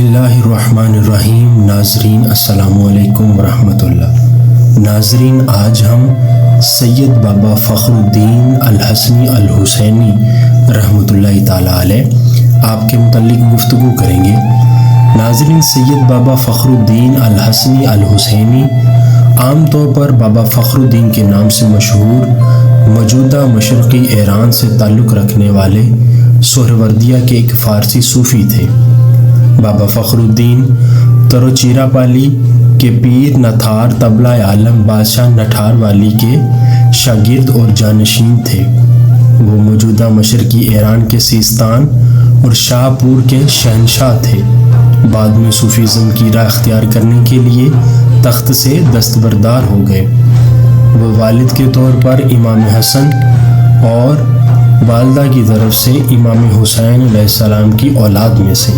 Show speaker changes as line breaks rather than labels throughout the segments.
اللہ الرحمن الرحیم۔ ناظرین السلام علیکم ورحمۃ اللہ۔ ناظرین، آج ہم سید بابا فخر الدین الحسنی الحسینی رحمۃ اللہ تعالیٰ علیہ آپ کے متعلق گفتگو کریں گے۔ ناظرین، سید بابا فخر الدین الحسنی الحسینی عام طور پر بابا فخر الدین کے نام سے مشہور موجودہ مشرقی ایران سے تعلق رکھنے والے سہروردیہ کے ایک فارسی صوفی تھے۔ بابا فخر الدین تروچیراپالی کے پیر نتھار طبلہ عالم بادشاہ نٹھار والی کے شاگرد اور جانشین تھے۔ وہ موجودہ مشرقی ایران کے سیستان اور شاہ پور کے شہنشاہ تھے۔ بعد میں صوفیزم کی راہ اختیار کرنے کے لیے تخت سے دستبردار ہو گئے۔ وہ والد کے طور پر امام حسن اور والدہ کی طرف سے امام حسین علیہ السلام کی اولاد میں سے۔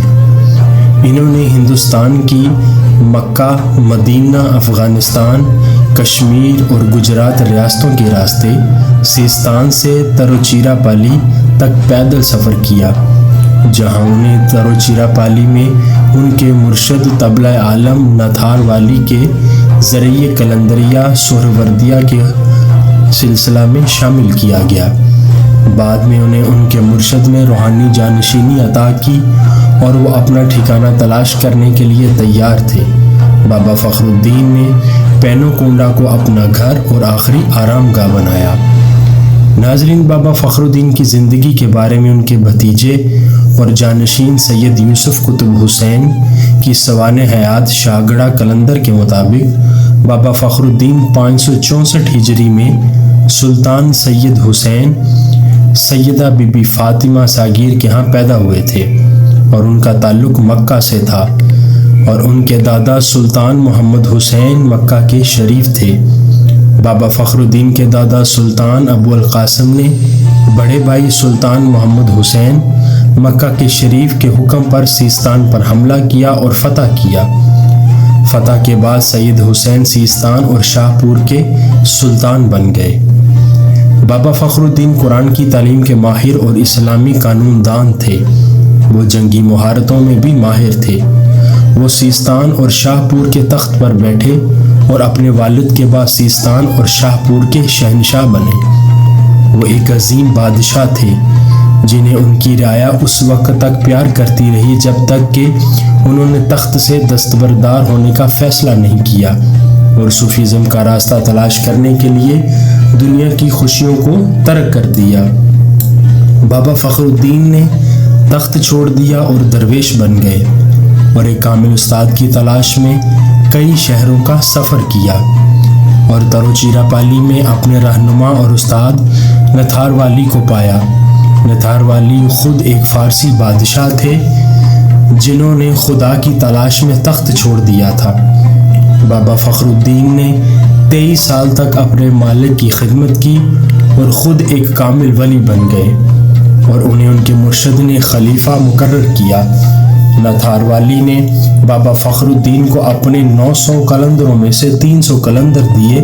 انہوں نے ہندوستان کی مکہ، مدینہ، افغانستان، کشمیر اور گجرات ریاستوں کے راستے سیستان سے تروچیراپالی تک پیدل سفر کیا، جہاں انہیں تروچیراپالی میں ان کے مرشد طبلہ عالم نتھار والی کے ذریعے کلندریہ سہروردیہ کے سلسلہ میں شامل کیا گیا۔ بعد میں انہیں ان کے مرشد نے روحانی جانشینی عطا کی اور وہ اپنا ٹھکانہ تلاش کرنے کے لیے تیار تھے۔ بابا فخر الدین نے پینو کونڈا کو اپنا گھر اور آخری آرام گاہ بنایا۔ ناظرین، بابا فخر الدین کی زندگی کے بارے میں ان کے بھتیجے اور جانشین سید یوسف قطب حسین کی سوانح حیات شاگڑا کلندر کے مطابق بابا فخر الدین 564 ہجری میں سلطان سید حسین سیدہ بی بی فاطمہ ساگیر کے ہاں پیدا ہوئے تھے اور ان کا تعلق مکہ سے تھا، اور ان کے دادا سلطان محمد حسین مکہ کے شریف تھے۔ بابا فخر الدین کے دادا سلطان ابو القاسم نے بڑے بھائی سلطان محمد حسین مکہ کے شریف کے حکم پر سیستان پر حملہ کیا اور فتح کیا۔ فتح کے بعد سید حسین سیستان اور شاہ پور کے سلطان بن گئے۔ بابا فخر الدین قرآن کی تعلیم کے ماہر اور اسلامی قانون دان تھے۔ وہ جنگی مہارتوں میں بھی ماہر تھے۔ وہ سیستان اور شاہ پور کے تخت پر بیٹھے اور اپنے والد کے بعد سیستان اور شاہ پور کے شہنشاہ بنے۔ وہ ایک عظیم بادشاہ تھے جنہیں ان کی رعایا اس وقت تک پیار کرتی رہی جب تک کہ انہوں نے تخت سے دستبردار ہونے کا فیصلہ نہیں کیا اور صوفیزم کا راستہ تلاش کرنے کے لیے دنیا کی خوشیوں کو ترک کر دیا۔ بابا فخر الدین نے تخت چھوڑ دیا اور درویش بن گئے اور ایک کامل استاد کی تلاش میں کئی شہروں کا سفر کیا اور تروچیراپالی میں اپنے رہنما اور استاد نتھار والی کو پایا۔ نتھار والی خود ایک فارسی بادشاہ تھے جنہوں نے خدا کی تلاش میں تخت چھوڑ دیا تھا۔ بابا فخر الدین نے 23 سال تک اپنے مالک کی خدمت کی اور خود ایک کامل ولی بن گئے اور انہیں ان کے مرشد نے خلیفہ مقرر کیا۔ نتھار والی نے بابا فخر الدین کو اپنے 900 قلندروں میں سے 300 قلندر دیے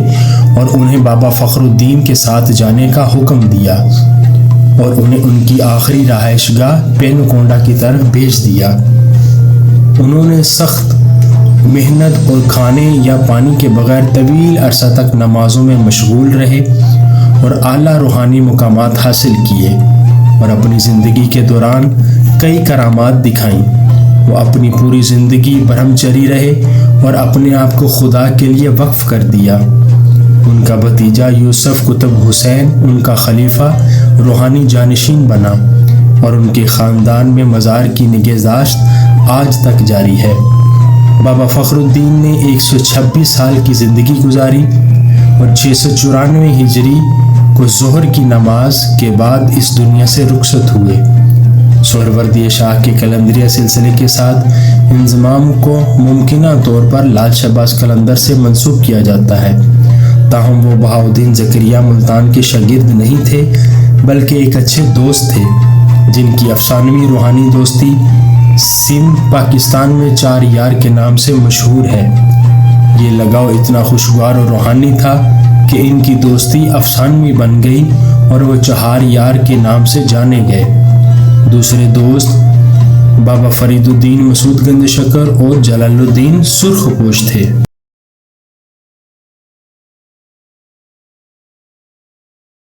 اور انہیں بابا فخر الدین کے ساتھ جانے کا حکم دیا اور انہیں ان کی آخری رہائش گاہ پینو کونڈا کی طرف بھیج دیا۔ انہوں نے سخت محنت اور کھانے یا پانی کے بغیر طویل عرصہ تک نمازوں میں مشغول رہے اور اعلیٰ روحانی مقامات حاصل کیے اور اپنی زندگی کے دوران کئی کرامات دکھائیں۔ وہ اپنی پوری زندگی برہمچری رہے اور اپنے آپ کو خدا کے لیے وقف کر دیا۔ ان کا بھتیجا یوسف قطب حسین ان کا خلیفہ روحانی جانشین بنا اور ان کے خاندان میں مزار کی نگہداشت آج تک جاری ہے۔ بابا فخر الدین نے 126 سال کی زندگی گزاری اور 694 ہجری کو ظہر کی نماز کے بعد اس دنیا سے رخصت ہوئے۔ سہروردیہ شاہ کے کلندریہ سلسلے کے ساتھ انضمام کو ممکنہ طور پر لال شہباز کلندر سے منسوب کیا جاتا ہے، تاہم وہ بہاؤالدین زکریا ملتان کے شاگرد نہیں تھے بلکہ ایک اچھے دوست تھے جن کی افسانوی روحانی دوستی سندھ پاکستان میں 4 یار کے نام سے مشہور ہے۔ یہ لگاؤ اتنا خوشگوار اور روحانی تھا کہ ان کی دوستی افسانوی بن گئی اور وہ 4 یار کے نام سے جانے گئے۔ دوسرے دوست بابا فرید الدین مسعود گنج شکر اور جلال الدین سرخ پوش تھے۔